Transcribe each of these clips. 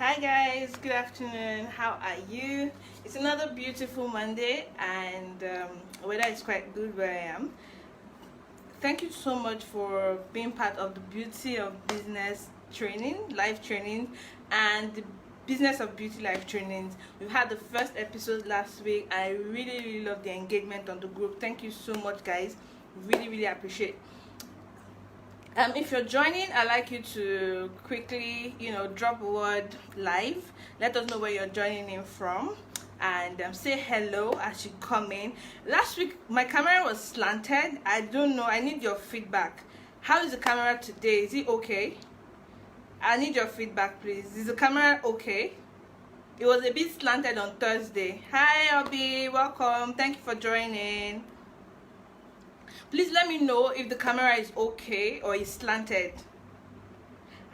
Hi guys, good afternoon. How are you? It's another beautiful Monday, and weather is quite good where I am. Thank you so much for being part of the Beauty of Business training, live training, and the Business of Beauty live trainings. We've had the first episode last week. I really love the engagement on the group. Thank you so much, guys. Really appreciate. If you're joining, I'd like you to quickly, drop a word live. Let us know where you're joining in from, and say hello as you come in. Last week, my camera was slanted. I don't know. I need your feedback. How is the camera today? Is it okay? I need your feedback, please. Is the camera okay? It was a bit slanted on Thursday. Hi, Obi. Welcome. Thank you for joining. Please let me know if the camera is okay or is slanted.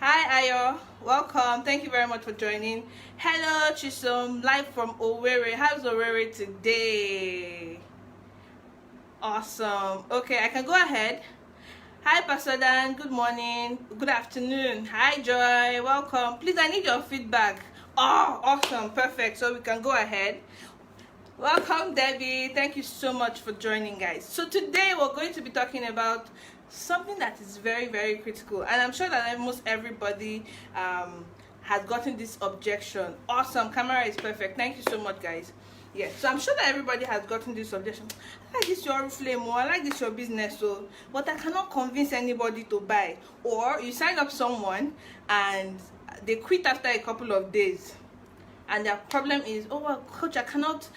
Hi Ayo, welcome. Thank you very much for joining. Hello Chisom, live from Owerri. How's Owerri today? Awesome. Okay, I can go ahead. Hi Pastor Dan, good morning, good afternoon. Hi Joy, welcome. Please, I need your feedback. Oh, awesome, perfect. So we can go ahead. Welcome Debbie, thank you so much for joining, guys. So today we're going to be talking about something that is very critical, and I'm sure that almost everybody has gotten this objection. Awesome, camera is perfect. Thank you so much, guys. Yeah, so I'm sure that everybody has gotten this objection. I like this your flame, or I like this your business, so but I cannot convince anybody to buy. Or you sign up someone and they quit after a couple of days, and their problem is, oh well, coach, I cannot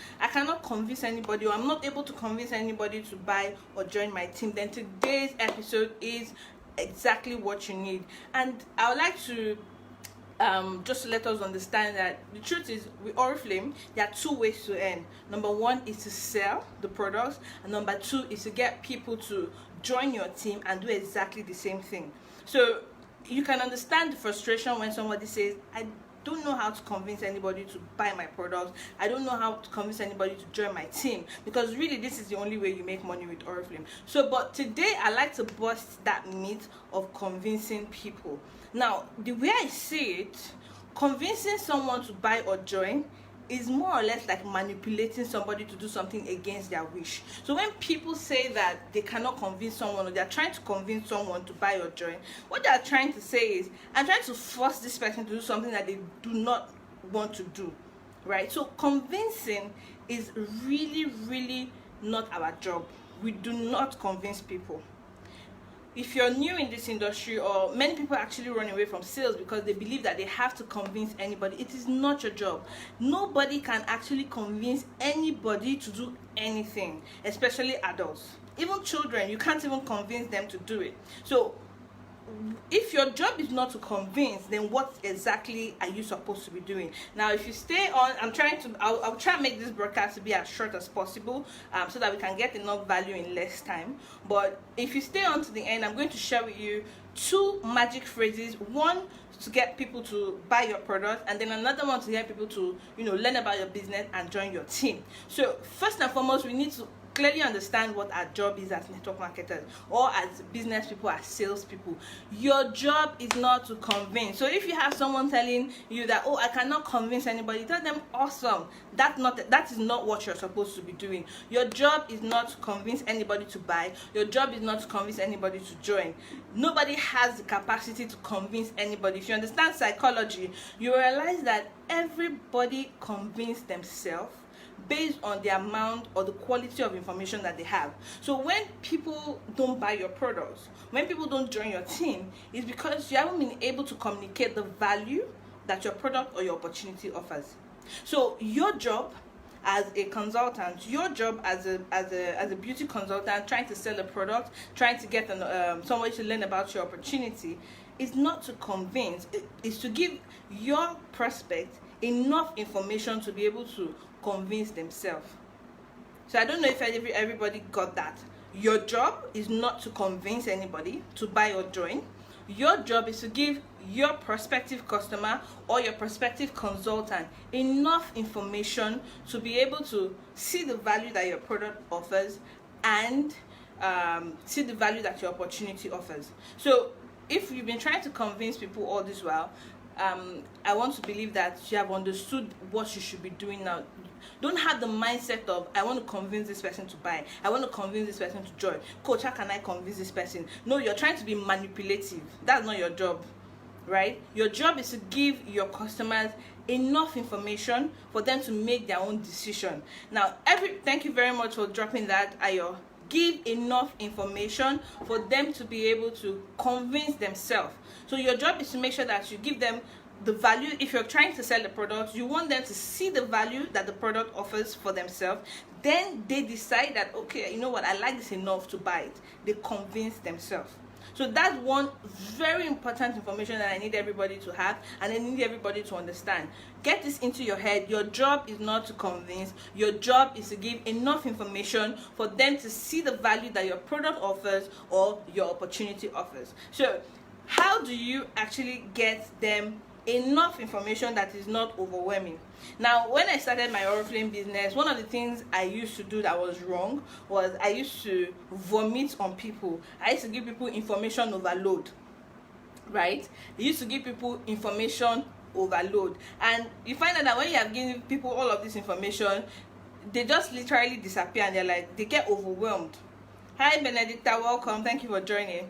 convince anybody, or I'm not able to convince anybody to buy or join my team. Then today's episode is exactly what you need. And I would like to just let us understand that the truth is, with Oriflame, there are two ways to earn. Number one is to sell the products, and number two is to get people to join your team and do exactly the same thing. So you can understand the frustration when somebody says, I don't know how to convince anybody to buy my products. I don't know how to convince anybody to join my team, because really this is the only way you make money with Oriflame. So, but today I like to bust that myth of convincing people. Now, the way I see it, convincing someone to buy or join is more or less like manipulating somebody to do something against their wish. So when people say that they cannot convince someone, or they're trying to convince someone to buy or join, what they're trying to say is, I'm trying to force this person to do something that they do not want to do, right? So convincing is really not our job. We do not convince people. If you're new in this industry, or many people actually run away from sales because they believe that they have to convince anybody, it is not your job. Nobody can actually convince anybody to do anything, especially adults. Even children, you can't even convince them to do it. So if your job is not to convince, then what exactly are you supposed to be doing? Now, if you stay on, I'll try and make this broadcast to be as short as possible, so that we can get enough value in less time. But if you stay on to the end, I'm going to share with you two magic phrases. One to get people to buy your product, and then another one to get people to learn about your business and join your team. So first and foremost, we need to clearly understand what our job is as network marketers, or as business people, as sales people. Your job is not to convince. So if you have someone telling you that, oh, I cannot convince anybody, tell them, awesome, that is not what you're supposed to be doing. Your job is not to convince anybody to buy. Your job is not to convince anybody to join. Nobody has the capacity to convince anybody. If you understand psychology, you realize that everybody convinces themselves based on the amount or the quality of information that they have. So when people don't buy your products, when people don't join your team, it's because you haven't been able to communicate the value that your product or your opportunity offers. So your job as a consultant, your job as a beauty consultant, trying to sell a product, trying to get somebody to learn about your opportunity, is not to convince. It is to give your prospect enough information to be able to convince themselves. So I don't know if everybody got that. Your job is not to convince anybody to buy or join. Your job is to give your prospective customer or your prospective consultant enough information to be able to see the value that your product offers, and see the value that your opportunity offers. So if you've been trying to convince people all this while, I want to believe that you have understood what you should be doing now. Don't have the mindset of, I want to convince this person to buy, I want to convince this person to join. Coach, how can I convince this person? No, you're trying to be manipulative. That's not your job, right? Your job is to give your customers enough information for them to make their own decision. Now, thank you very much for dropping that, Ayo. Give enough information for them to be able to convince themselves. So your job is to make sure that you give them the value. If you're trying to sell a product, you want them to see the value that the product offers for themselves. Then they decide that, okay, you know what, I like this enough to buy it. They convince themselves. So that's one very important information that I need everybody to have, and I need everybody to understand. Get this into your head. Your job is not to convince. Your job is to give enough information for them to see the value that your product offers or your opportunity offers. So how do you actually get them enough information that is not overwhelming? Now, when I started my Oriflame business, one of the things I used to do that was wrong was I used to vomit on people. I used to give people information overload, right? I used to give people information overload, and you find out that when you have given people all of this information, they just literally disappear, and they get overwhelmed. Hi Benedicta, welcome, thank you for joining.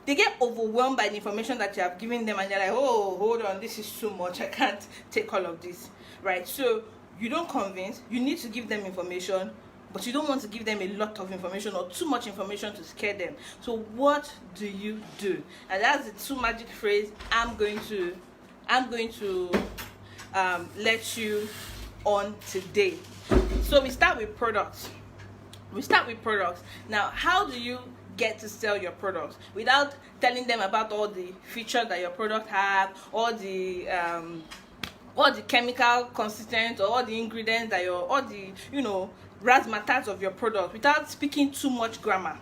They get overwhelmed by the information that you have given them, and they're like, oh, hold on, this is too much, I can't take all of this, right? So you don't convince, you need to give them information, but you don't want to give them a lot of information or too much information to scare them. So what do you do? And that's the two magic phrase I'm going to let you on today. So we start with products. Now, how do you get to sell your products without telling them about all the features that your product have, all the chemical constituents, or all the ingredients that all the razzmatazz of your product, without speaking too much grammar?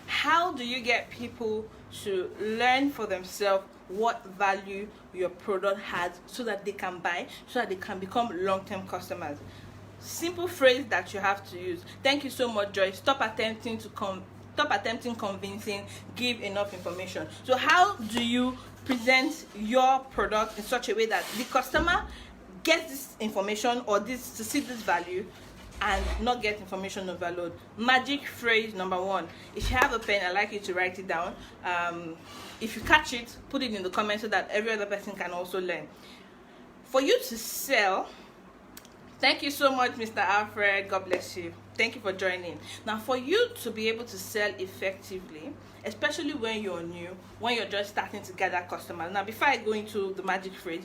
How do you get people to learn for themselves what value your product has, so that they can buy, so that they can become long-term customers? Simple phrase that you have to use. Thank you so much, Joy. Stop attempting convincing, give enough information. So how do you present your product in such a way that the customer gets this information or to see this value and not get information overload? Magic phrase number one. If you have a pen, I'd like you to write it down. If you catch it, put it in the comments so that every other person can also learn. For you to sell, thank you so much, Mr. Alfred. God bless you. Thank you for joining. Now, for you to be able to sell effectively, especially when you're new, when you're just starting to gather customers. Now, before I go into the magic phrase,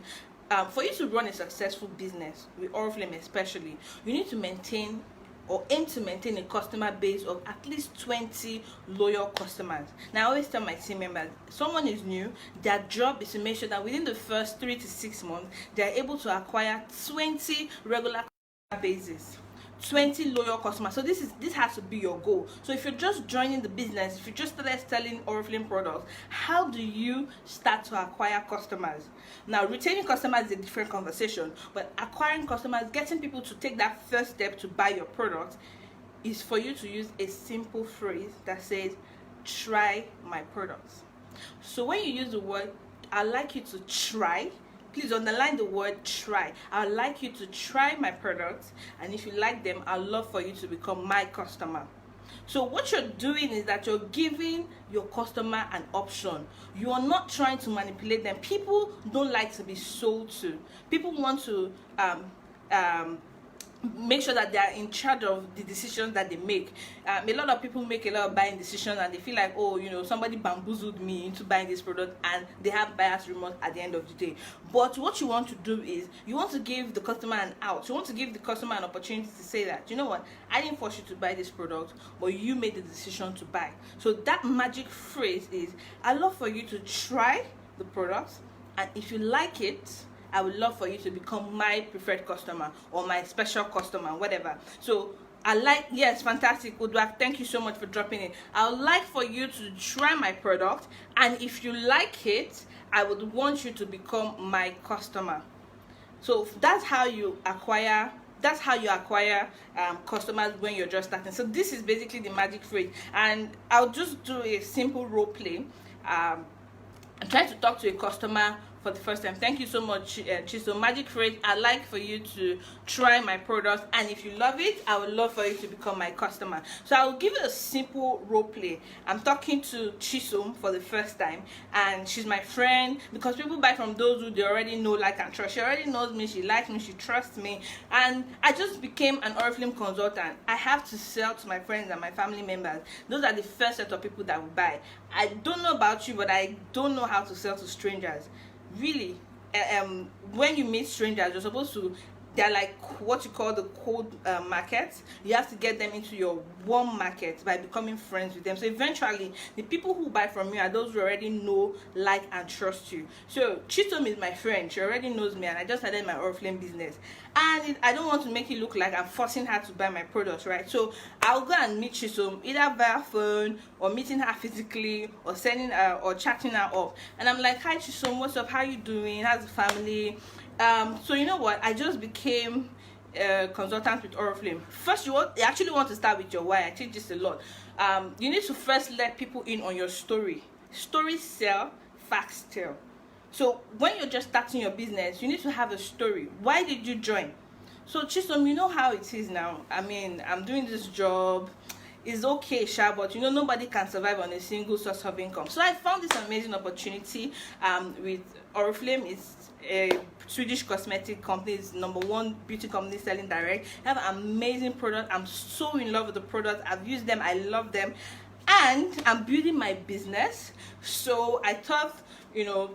for you to run a successful business with Oriflame especially, you need to maintain or aim to maintain a customer base of at least 20 loyal customers. Now, I always tell my team members, someone is new, their job is to make sure that within the first 3 to 6 months, they're able to acquire 20 regular customer bases. 20 loyal customers. So this has to be your goal. So if you're just joining the business, if you just started selling Oriflame products, how do you start to acquire customers? Now, retaining customers is a different conversation, but acquiring customers, getting people to take that first step to buy your product, is for you to use a simple phrase that says, try my products. So when you use the word, I'd like you to try, please underline the word try. I'd like you to try my products, and if you like them, I'd love for you to become my customer. So what you're doing is that you're giving your customer an option. You are not trying to manipulate them. People don't like to be sold to. People want to make sure that they are in charge of the decisions that they make. A lot of people make a lot of buying decisions, and they feel like, oh, somebody bamboozled me into buying this product, and they have bias remorse at the end of the day. But what you want to do is, you want to give the customer an out. You want to give the customer an opportunity to say that, you know what, I didn't force you to buy this product, but you made the decision to buy. So that magic phrase is, I'd love for you to try the product, and if you like it, I would love for you to become my preferred customer or my special customer, whatever. So yes, fantastic, Udwak, thank you so much for dropping it. I would like for you to try my product, and if you like it, I would want you to become my customer. So that's how you acquire customers when you're just starting. So this is basically the magic phrase, and I'll just do a simple role play. I'm trying to talk to a customer for the first time, thank you so much, Chisom. Magic Phrase, I'd like for you to try my products, and if you love it, I would love for you to become my customer. So I will give you a simple role play. I'm talking to Chisom for the first time, and she's my friend, because people buy from those who they already know, like, and trust. She already knows me, she likes me, she trusts me, and I just became an Oriflame consultant. I have to sell to my friends and my family members. Those are the first set of people that will buy. I don't know about you, but I don't know how to sell to strangers. Really, when you meet strangers, you're supposed to, they're like what you call the cold markets. You have to get them into your warm market by becoming friends with them. So eventually, the people who buy from you are those who already know, like, and trust you. So Chisom is my friend. She already knows me, and I just started my Oriflame business. And I don't want to make it look like I'm forcing her to buy my products, right? So I'll go and meet Chisom either via phone, or meeting her physically, or sending her or chatting her up. And I'm like, hi Chisom, what's up? How you doing? How's the family? So you know what? I just became a consultant with Oriflame. First, you actually want to start with your why. I teach this a lot. You need to first let people in on your story. Stories sell, facts tell. So when you're just starting your business, you need to have a story. Why did you join? So Chisom, you know how it is now. I mean, I'm doing this job. It's okay, sure, but you know, nobody can survive on a single source of income. So I found this amazing opportunity with Oriflame. It's a Swedish cosmetic company. It's #1 beauty company selling direct. They have an amazing product. I'm so in love with the product. I've used them, I love them, and I'm building my business. So I thought, you know,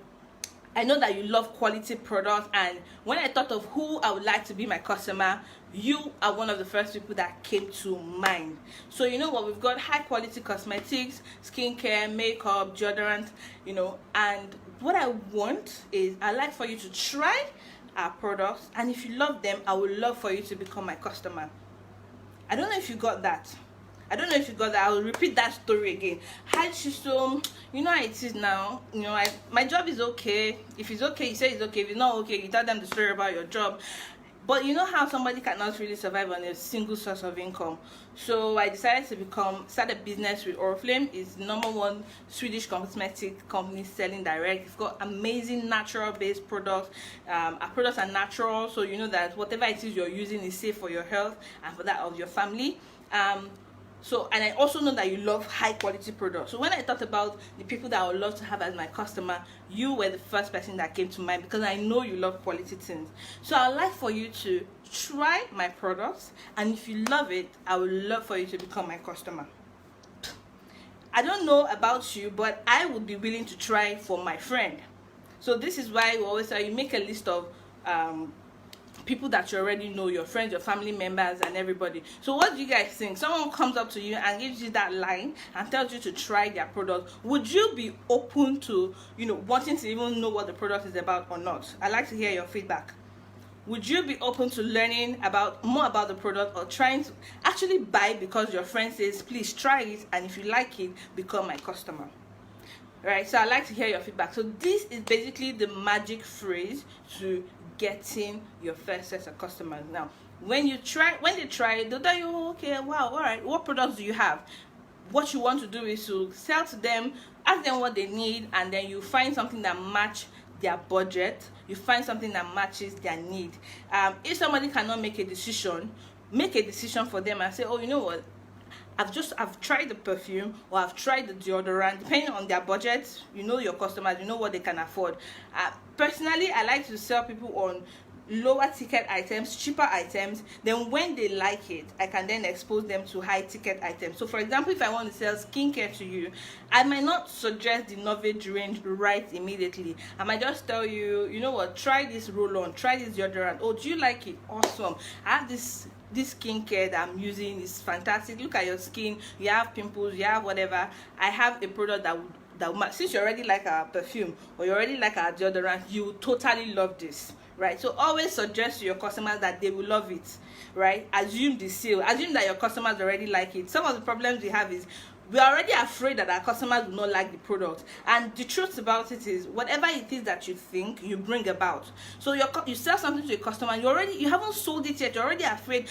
I know that you love quality products, and when I thought of who I would like to be my customer, you are one of the first people that came to mind. So you know what, we've got high quality cosmetics, skincare, makeup, deodorant, you know, and what I want is I'd like for you to try our products, and if you love them, I would love for you to become my customer. I don't know if you got that. I will repeat that story again. Hi Chisom, you know how it is now. You know, my job is okay. If it's okay, you say it's okay. If it's not okay, you tell them the story about your job. But you know how somebody cannot really survive on a single source of income. So I decided to start a business with Oriflame. It's #1 Swedish cosmetic company selling direct. It's got amazing natural based products. Our products are natural, so you know that whatever it is you're using is safe for your health and for that of your family. And I also know that you love high quality products. So when I thought about the people that I would love to have as my customer, you were the first person that came to mind, because I know you love quality things. So I'd like for you to try my products, and if you love it, I would love for you to become my customer. I don't know about you, but I would be willing to try for my friend. So this is why we always say you make a list of people that you already know, your friends, your family members, and everybody. So what do you guys think? Someone comes up to you and gives you that line and tells you to try their product. Would you be open to, you know, wanting to even know what the product is about or not? I'd like to hear your feedback. Would you be open to learning more about the product, or trying to actually buy because your friend says, please try it, and if you like it, become my customer? Right, so I'd like to hear your feedback. So this is basically the magic phrase to getting your first set of customers. Now, when they try it, they'll tell you, okay, wow, all right, what products do you have? What you want to do is to sell to them, ask them what they need, and then you find something that matches their budget. You find something that matches their need. If somebody cannot make a decision for them and say, oh, you know what, I've tried the perfume, or I've tried the deodorant, depending on their budget. You know your customers, you know what they can afford. Personally, I like to sell people on lower ticket items, cheaper items. Then when they like it, I can then expose them to high ticket items. So for example, if I want to sell skincare to you, I might not suggest the Novage range right immediately. I might just tell you, you know what, try this roll-on, try this deodorant. Oh, do you like it? Awesome. I have this skincare that I'm using is fantastic. Look at your skin, you have pimples, you have whatever. I have a product that since you already like our perfume, or you already like our deodorant, you totally love this, right? So always suggest to your customers that they will love it, right? Assume the sale, assume that your customers already like it. Some of the problems we have is we are already afraid that our customers will not like the product. And the truth about it is, whatever it is that you think, you bring about. So you sell something to a customer, you haven't sold it yet, you're already afraid,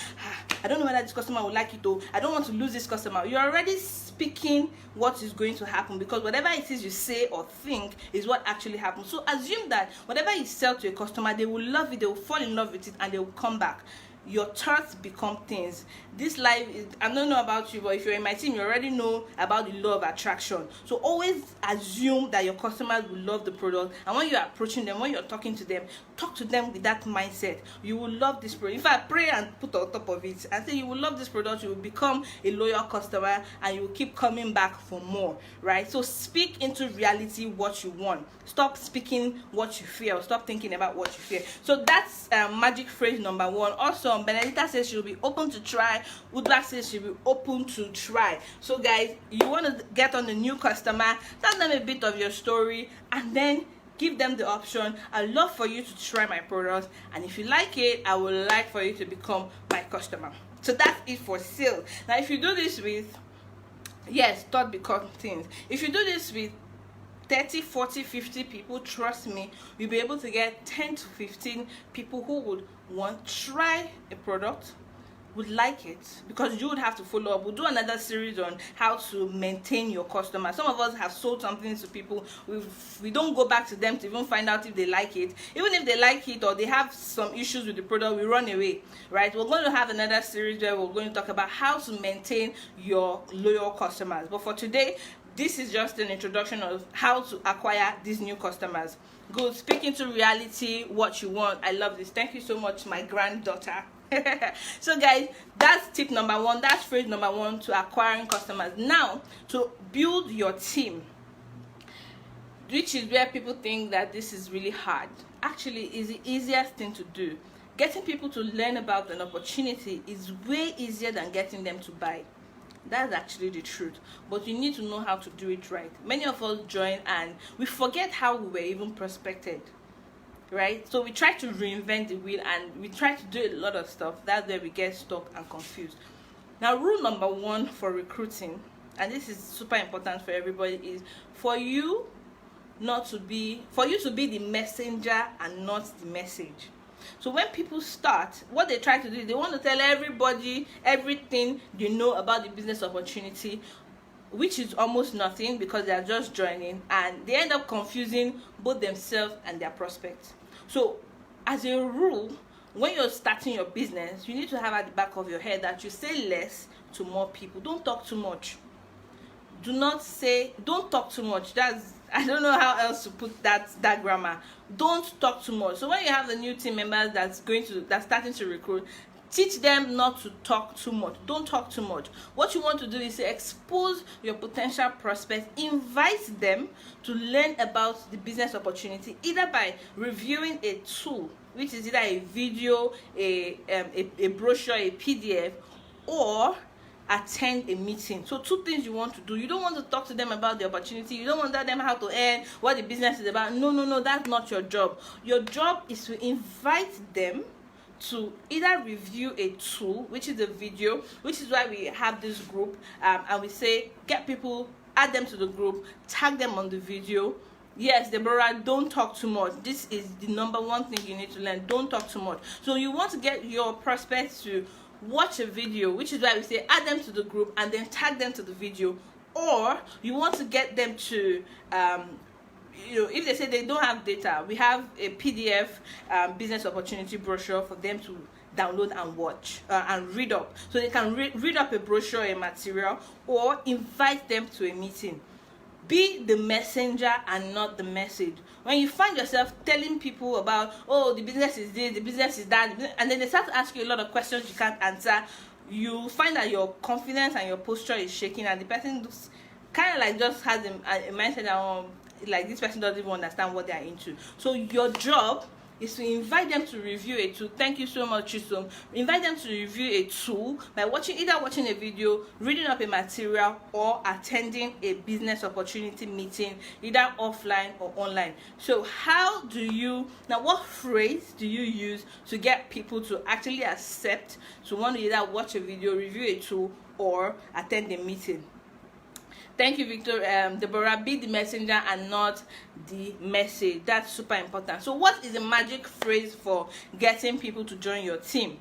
I don't know whether this customer will like it, or I don't want to lose this customer. You're already speaking what is going to happen, because whatever it is you say or think is what actually happens. So assume that whatever you sell to a customer, they will love it, they will fall in love with it, and they will come back. Your thoughts become things. This life is, I don't know about you, but if you're in my team, you already know about the law of attraction. So always assume that your customers will love the product, and when you're approaching them, when you're talking to them, talk to them with that mindset. You will love this product. In fact, pray and put on top of it and say you will love this product. You will become a loyal customer, and you will keep coming back for more, right? So speak into reality what you want. Stop speaking what you fear. Stop thinking about what you fear. So that's magic phrase number 1. Also, Benedita says she'll be open to try. Udla says she'll be open to try. So guys, you want to get on a new customer, tell them a bit of your story, and then give them the option. I'd love for you to try my product, and if you like it, I would like for you to become my customer. So that's it for sale. Now if you do this with, yes, thought become things. If you do this with 30, 40, 50 people, trust me, you'll be able to get 10 to 15 people who would want to try a product, would like it, because you would have to follow up. We'll do another series on how to maintain your customers. Some of us have sold something to people, we don't go back to them to even find out if they like it. Even if they like it or they have some issues with the product, we run away, right? We're going to have another series where we're going to talk about how to maintain your loyal customers. But for today, this is just an introduction of how to acquire these new customers. Good. Speak into reality what you want. I love this. Thank you so much, my granddaughter. So guys, that's tip number 1. That's phrase number 1 to acquiring customers. Now, to build your team, which is where people think that this is really hard. Actually, is the easiest thing to do. Getting people to learn about an opportunity is way easier than getting them to buy. That's actually the truth, but you need to know how to do it right. Many of us join and we forget how we were even prospected, right? So we try to reinvent the wheel and we try to do a lot of stuff. That's where we get stuck and confused. Now, rule number 1 for recruiting, and this is super important for everybody, is for you to be the messenger and not the message. So when people start, what they try to do is they want to tell everybody everything they know about the business opportunity, which is almost nothing because they are just joining, and they end up confusing both themselves and their prospects. So as a rule, when you're starting your business, you need to have at the back of your head that you say less to more people. Don't talk too much. Don't talk too much. I don't know how else to put that grammar. Don't talk too much. So when you have the new team members that's starting to recruit, teach them not to talk too much. Don't talk too much. What you want to do is to expose your potential prospects, invite them to learn about the business opportunity, either by reviewing a tool, which is either a video, a brochure, a PDF, or attend a meeting. So 2 things you want to do. You don't want to talk to them about the opportunity. You don't want to tell them how to earn, what the business is about. No, that's not your job. Your job is to invite them to either review a tool, which is a video, which is why we have this group, and we say get people, add them to the group, tag them on the video. Yes, Deborah, don't talk too much. This is the number 1 thing you need to learn. Don't talk too much. So you want to get your prospects to watch a video, which is why we say add them to the group and then tag them to the video. Or you want to get them to if they say they don't have data, we have a PDF business opportunity brochure for them to download and watch and read up, so they can read up a brochure, a material, or invite them to a meeting. Be the messenger and not the message. When you find yourself telling people about, oh, the business is this, the business is that, and then they start to ask you a lot of questions you can't answer, you find that your confidence and your posture is shaking, and the person kind of like just has a mindset that like this person doesn't even understand what they are into. So your job is to invite them to review a tool. Thank you so much, Chisom. Invite them to review a tool by either watching a video, reading up a material, or attending a business opportunity meeting, either offline or online. So what phrase do you use to get people to actually accept to want to either watch a video, review a tool, or attend a meeting? Thank you, Victor. Deborah, be the messenger and not the message. That's super important. So what is the magic phrase for getting people to join your team?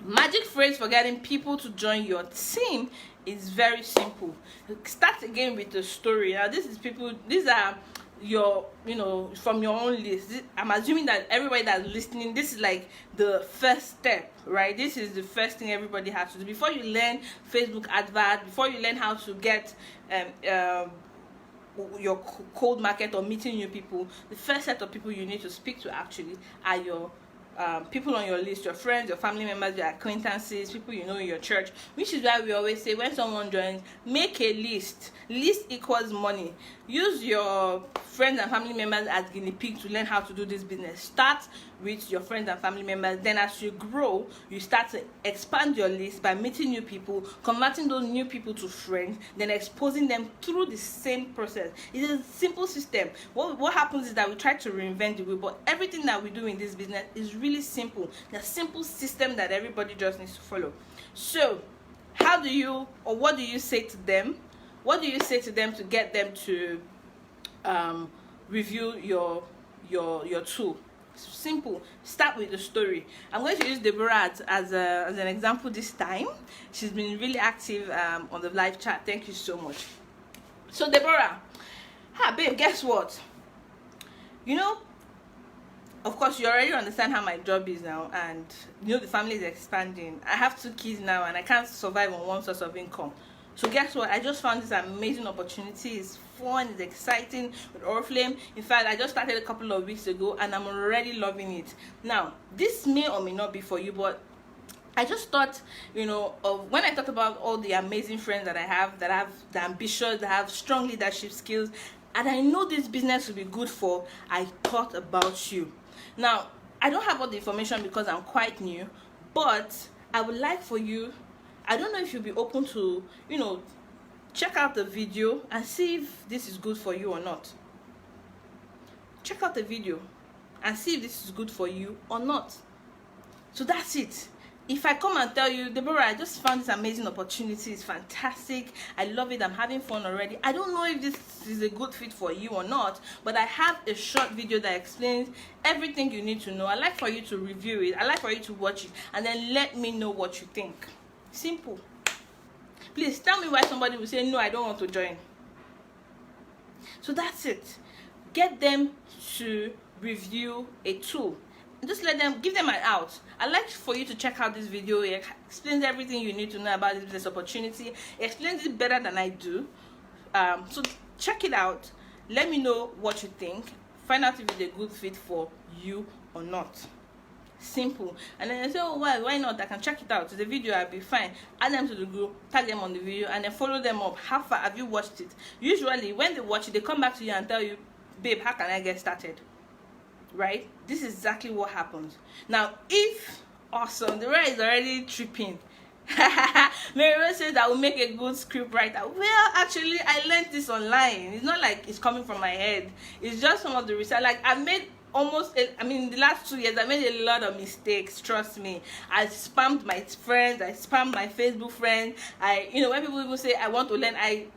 Magic phrase for getting people to join your team is very simple. Start again with a story. Now these are your, from your own list. I'm assuming that everybody that's listening, this is like the first step, right? This is the first thing everybody has to do before you learn Facebook advert, before you learn how to get your cold market or meeting new people. The first set of people you need to speak to actually are your people on your list, your friends, your family members, your acquaintances, people you know in your church, which is why we always say when someone joins, make a list. List equals money. Use your friends and family members as guinea pigs to learn how to do this business. Start with your friends and family members. Then as you grow, you start to expand your list by meeting new people, converting those new people to friends, then exposing them through the same process. It is a simple system. What happens is that we try to reinvent the wheel, but everything that we do in this business is really simple. The simple system that everybody just needs to follow. So what do you say to them? What do you say to them to get them to review your tool? Simple. Start with the story. I'm going to use Deborah as an example this time. She's been really active on the live chat. Thank you so much. So Deborah, babe, guess what? Of course, you already understand how my job is now, and the family is expanding. I have 2 kids now, and I can't survive on one source of income. So guess what? I just found this amazing opportunity. It's fun, it's exciting with Oriflame. In fact, I just started a couple of weeks ago, and I'm already loving it. Now, this may or may not be for you, but I just thought, of when I thought about all the amazing friends that I have, that have the ambitious, that have strong leadership skills, and I know this business will be good for, I thought about you. Now, I don't have all the information because I'm quite new, but I would like for you, I don't know if you'll be open to, check out the video and see if this is good for you or not. Check out the video and see if this is good for you or not. So that's it. If I come and tell you, Deborah, I just found this amazing opportunity, it's fantastic, I love it, I'm having fun already, I don't know if this is a good fit for you or not, but I have a short video that explains everything you need to know. I'd like for you to review it, I'd like for you to watch it, and then let me know what you think. Simple. Please tell me why somebody will say, no, I don't want to join. So that's it. Get them to review a tool. Just give them an out. I'd like for you to check out this video. It explains everything you need to know about this opportunity. It explains it better than I do. So check it out. Let me know what you think. Find out if it's a good fit for you or not. Simple. And then I say, oh, why not? I can check it out. It's a video, I'll be fine. Add them to the group, tag them on the video, and then follow them up. How far have you watched it? Usually when they watch it, they come back to you and tell you, babe, how can I get started? Right? This is exactly what happens. Now, awesome, the right is already tripping. Mary says that will make a good script writer. Well, actually, I learned this online. It's not like it's coming from my head. It's just some of the research. Like I made in the last 2 years, I made a lot of mistakes. Trust me. I spammed my friends. I spammed my Facebook friends. When people even say I want to learn, I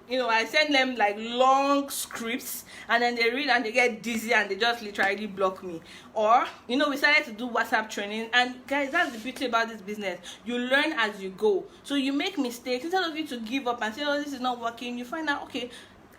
send them like long scripts, and then they read and they get dizzy and they just literally block me. Or we started to do WhatsApp training, and guys, that's the beauty about this business. You learn as you go. So you make mistakes. Instead of you to give up and say, oh, this is not working, you find out, okay,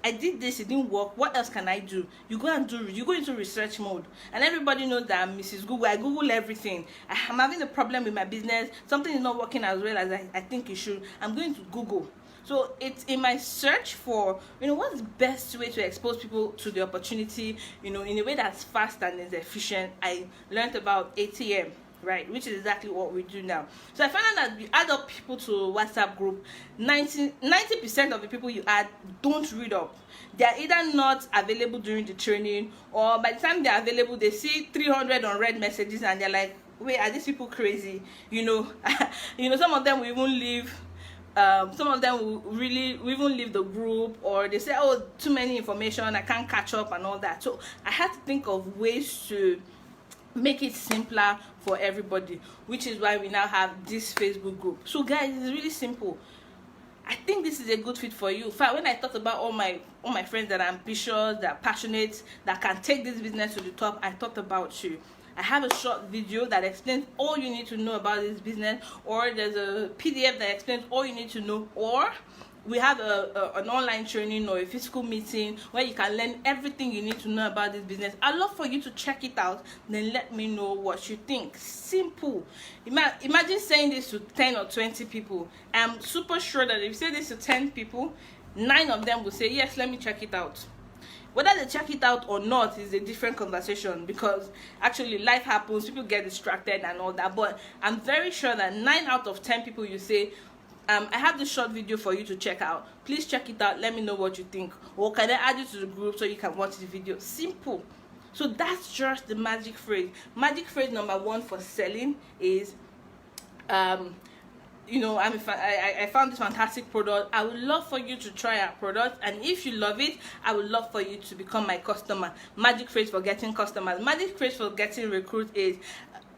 I did this, it didn't work, what else can I do? You go into research mode. And everybody knows that I'm Mrs. Google. I Google everything. I'm having a problem with my business, something is not working as well as I think it should. I'm going to Google. So it's in my search for what's the best way to expose people to the opportunity in a way that's fast and is efficient. I learned about ATM, right, which is exactly what we do now. So I found out that you add up people to a WhatsApp group, 90% of the people you add don't read up. They are either not available during the training, or by the time they are available, they see 300 unread messages and they're like, wait, are these people crazy? Some of them will even leave. Some of them will even leave the group, or they say, oh, too many information, I can't catch up and all that. So I had to think of ways to make it simpler for everybody, which is why we now have this Facebook group. So guys, it's really simple. I think this is a good fit for you. In fact, when I thought about all my friends that are ambitious, that are passionate, that can take this business to the top, I thought about you. I have a short video that explains all you need to know about this business, or there's a PDF that explains all you need to know, or we have an online training or a physical meeting where you can learn everything you need to know about this business. I'd love for you to check it out, then let me know what you think. Simple. Imagine saying this to 10 or 20 people. I'm super sure that if you say this to 10 people, 9 of them will say, yes, let me check it out. Whether they check it out or not is a different conversation, because actually life happens, people get distracted and all that. But I'm very sure that 9 out of 10 people you say, I have this short video for you to check out. Please check it out. Let me know what you think. Or can I add you to the group so you can watch the video? Simple. So that's just the magic phrase. Magic phrase number 1 for selling is, you know, I found this fantastic product. I would love for you to try our product, and if you love it, I would love for you to become my customer. Magic phrase for getting customers. Magic phrase for getting recruits is,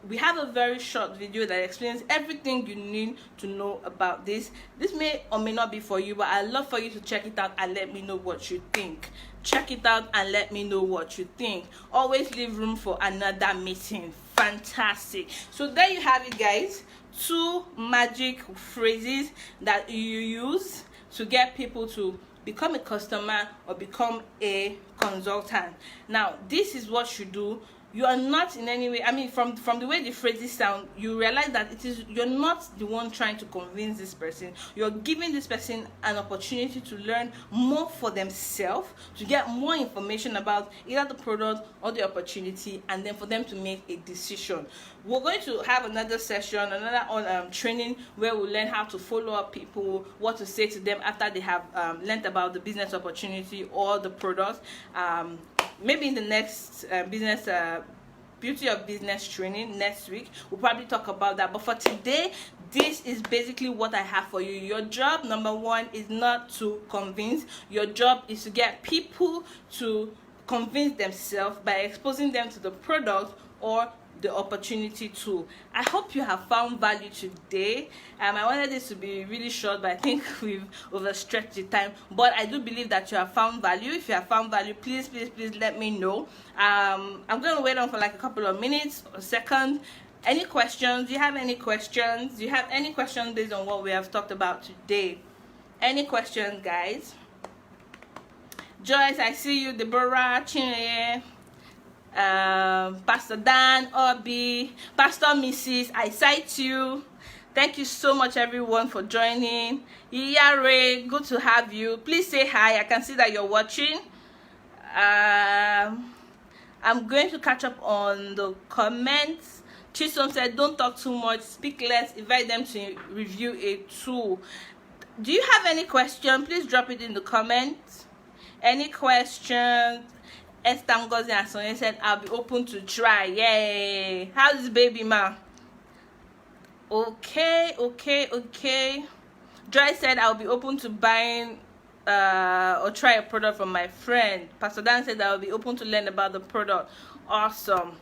we have a very short video that explains everything you need to know about this. This may or may not be for you, but I'd love for you to check it out and let me know what you think. Check it out and let me know what you think. Always leave room for another meeting. Fantastic. So there you have it, guys. 2 magic phrases that you use to get people to become a customer or become a consultant. Now, this is what you do. You are not in any way, I mean, from the way the phrases sound, you realize that you're not the one trying to convince this person. You're giving this person an opportunity to learn more for themselves, to get more information about either the product or the opportunity, and then for them to make a decision. We're going to have another session, another training, where we'll learn how to follow up people, what to say to them after they have learned about the business opportunity or the product. Maybe in the next beauty of business training next week, we'll probably talk about that. But for today, this is basically what I have for you. Your job, number 1, is not to convince. Your job is to get people to convince themselves by exposing them to the product or the opportunity too. I hope you have found value today. I wanted this to be really short, but I think we've overstretched the time. But I do believe that you have found value. If you have found value, please let me know. I'm going to wait on for like a couple of minutes or seconds. Any questions? Do you have any questions? Do you have any questions based on what we have talked about today? Any questions, guys? Joyce, I see you. Deborah, Chineye, Pastor Dan, Obi, Pastor Mrs. I cite you. Thank you so much, everyone, for joining. Iyare, good to have you. Please say hi. I can see that you're watching. I'm going to catch up on the comments. Chisom said, don't talk too much, speak less, invite them to review a tool. Do you have any question? Please drop it in the comments. Any questions? Esther Ngozi and Sonia said, I'll be open to try. Yay. How's baby ma? Okay. Joy said, I'll be open to buying or try a product from my friend. Pastor Dan said, I'll be open to learn about the product. Awesome.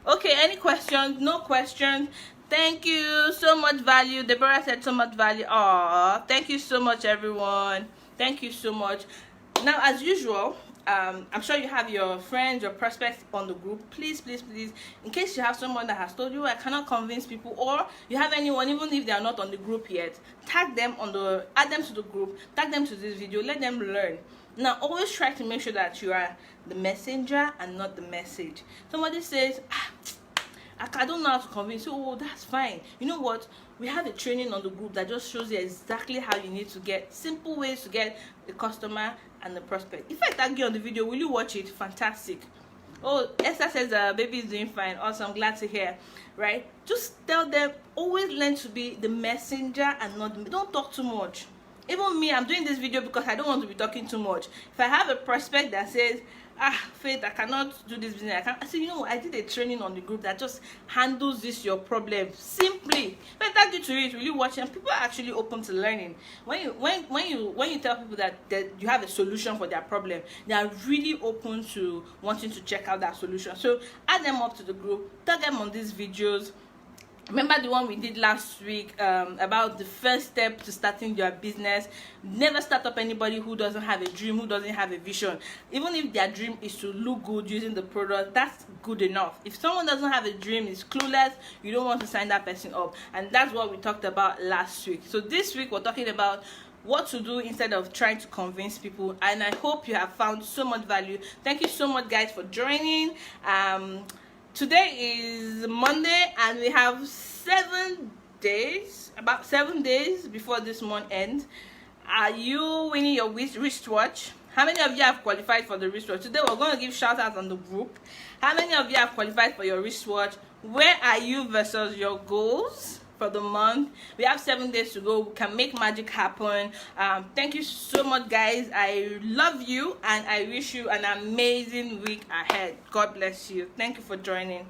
Okay, any questions? No questions. Thank you. So much value. Deborah said so much value. Aw, thank you so much, everyone. Thank you so much. Now, as usual, I'm sure you have your friends, your prospects on the group. Please, in case you have someone that has told you I cannot convince people, or you have anyone, even if they are not on the group yet, add them to the group, tag them to this video, let them learn. Now, always try to make sure that you are the messenger and not the message. Somebody says, I don't know how to convince you. Oh, that's fine. You know what? We have a training on the group that just shows you exactly how you need to get simple ways to get the customer and the prospect. If I tag you on the video, will you watch it? Fantastic. Oh, Esther says baby is doing fine. Awesome. Glad to hear. Right? Just tell them, always learn to be the messenger and not don't talk too much. Even me, I'm doing this video because I don't want to be talking too much. If I have a prospect that says, Faith, I cannot do this business, I say, you know, I did a training on the group that just handles your problem simply. If I tag you to it, will you watch it? And people are actually open to learning. When you tell people that you have a solution for their problem, they are really open to wanting to check out that solution. So add them up to the group, tag them on these videos. Remember the one we did last week about the first step to starting your business. Never start up anybody who doesn't have a dream, who doesn't have a vision. Even if their dream is to look good using the product, that's good enough. If someone doesn't have a dream, is clueless, you don't want to sign that person up. And that's what we talked about last week. So this week we're talking about what to do instead of trying to convince people, and I hope you have found so much value. Thank you so much, guys, for joining. Today is Monday, and we have 7 days, about 7 days before this month ends. Are you winning your wristwatch? How many of you have qualified for the wristwatch? Today we're going to give shout outs on the group. How many of you have qualified for your wristwatch? Where are you versus your goals for the month? We have 7 days to go. We can make magic happen. Thank you so much, guys. I love you, and I wish you an amazing week ahead. God bless you. Thank you for joining.